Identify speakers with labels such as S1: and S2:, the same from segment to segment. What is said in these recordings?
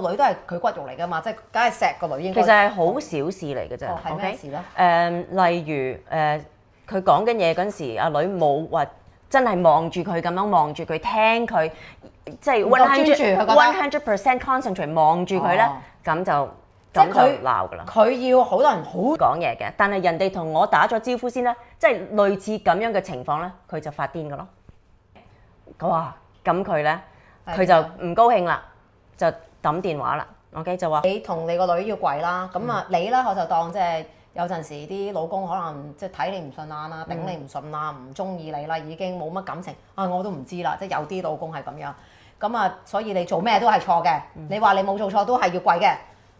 S1: 個女都係佢骨肉嚟㗎嘛，即係梗係錫個女應該。
S2: 其實係好小事嚟嘅啫。
S1: 哦，係咩事咧？
S2: 例如佢講緊嘢嗰陣時，阿女冇話真係望住佢咁樣望住佢聽佢，即係 100% concentrate 望住佢咧，咁就鬧㗎啦。
S1: 佢要好多人好
S2: 講嘢嘅，但係人哋同我打咗招呼先咧，即係類似咁樣嘅情況咧，佢就發癲㗎咯。哇！咁佢咧，佢就唔高興啦，就抌電話啦。OK 就話
S1: 你同你個女要跪啦，咁啊你啦我就當即係有陣時啲老公可能即係睇你唔順眼啦，頂你唔順啦，唔中意你啦，已經冇乜感情啊，我都唔知啦，即係有啲老公係咁樣，咁啊所以你做咩都係錯嘅，你話你冇做錯都係要跪嘅。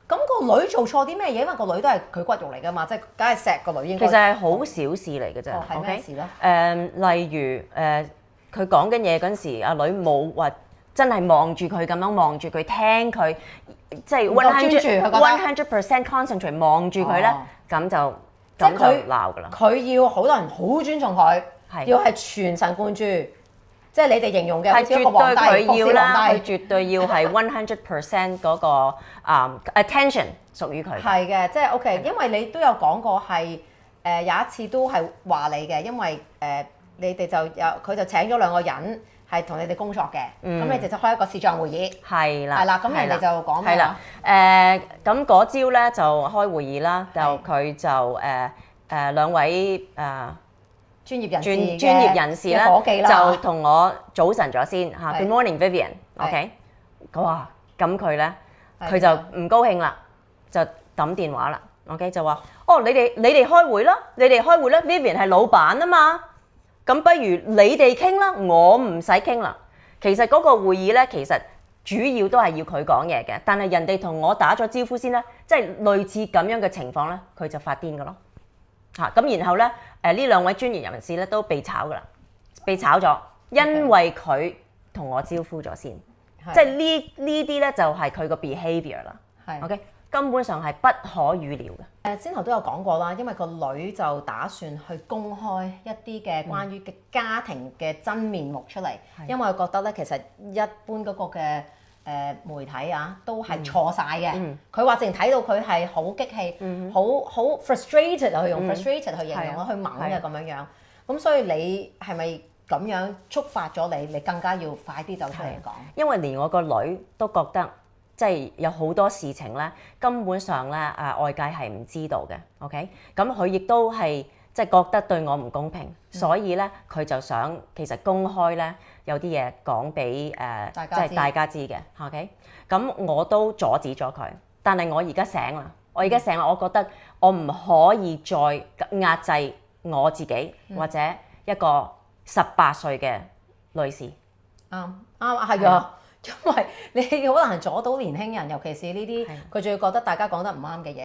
S1: 咁個女做錯啲咩嘢？因為個女都係佢骨肉嚟㗎嘛，即係梗係錫個女應該。
S2: 其實係好小事嚟嘅啫。
S1: 哦，係咩事咧？
S2: 例如佢講緊嘢嗰陣時，阿女冇話真係望住佢咁樣望住佢聽佢，即係 100% concentrate 望住佢咧，咁就鬧㗎啦。
S1: 佢要好多人好尊重佢，要係全神貫注，即係你哋形容嘅，
S2: 係絕對佢要啦，佢絕對要係 100% 嗰個attention 屬於佢。
S1: 係嘅，即係 OK，因為你都有講過係有一次都係話你嘅，因為你哋就有佢就請咗兩個人係同你哋工作嘅，咁你哋就開一個視像會議。
S2: 係啦，
S1: 係啦，咁人哋就講咩啊？
S2: 咁嗰朝咧就開會議啦，就佢就兩位
S1: 專業人士
S2: 咧
S1: 伙計啦，
S2: 就同我早晨咗先嚇 ，Good morning Vivian，OK，哇，咁佢咧佢就唔高興啦，就抌電話啦 ，OK 就話哦你哋開會啦，你哋開會啦 ，Vivian 係老闆啊嘛，咁不如你哋傾啦，我唔使傾啦。其實嗰個會議咧，其實主要都係要佢講嘢嘅，但係人哋同我打咗招呼先咧，即係類似咁樣嘅情況咧，佢就發癲㗎咯。咁然後咧，呢兩位專業人士咧都被炒㗎啦，被炒咗，因為佢同我招呼咗先，即係呢啲咧就係佢個 behaviour 啦。OK，根本上係不可預料嘅。
S1: 先頭都有講過啦，因為個女就打算去公開一啲嘅關於嘅家庭嘅真面目出嚟，因為覺得咧其實一般嗰個嘅媒體啊都係錯晒嘅。佢話淨睇到佢係好激氣，好 frustrated 去用 frustrated 去形容啦，去猛嘅咁樣樣。咁所以你係咪咁樣觸發咗你？你更加要快啲走出嚟講。
S2: 因為連我個女都覺得。即係有好多事情咧，根本上咧外界係唔知道嘅 ，OK？咁佢亦都係即係覺得對我唔公平，所以咧佢就想其實公開咧有啲嘢講俾即係大家知嘅 ，OK？咁我都阻止咗佢，但係我而家醒啦，我覺得我唔可以再壓制我自己或者一個18歲嘅女士。
S1: 啱係啊。因為你好難阻到年輕人，尤其是呢啲佢仲要覺得大家講得唔啱嘅嘢。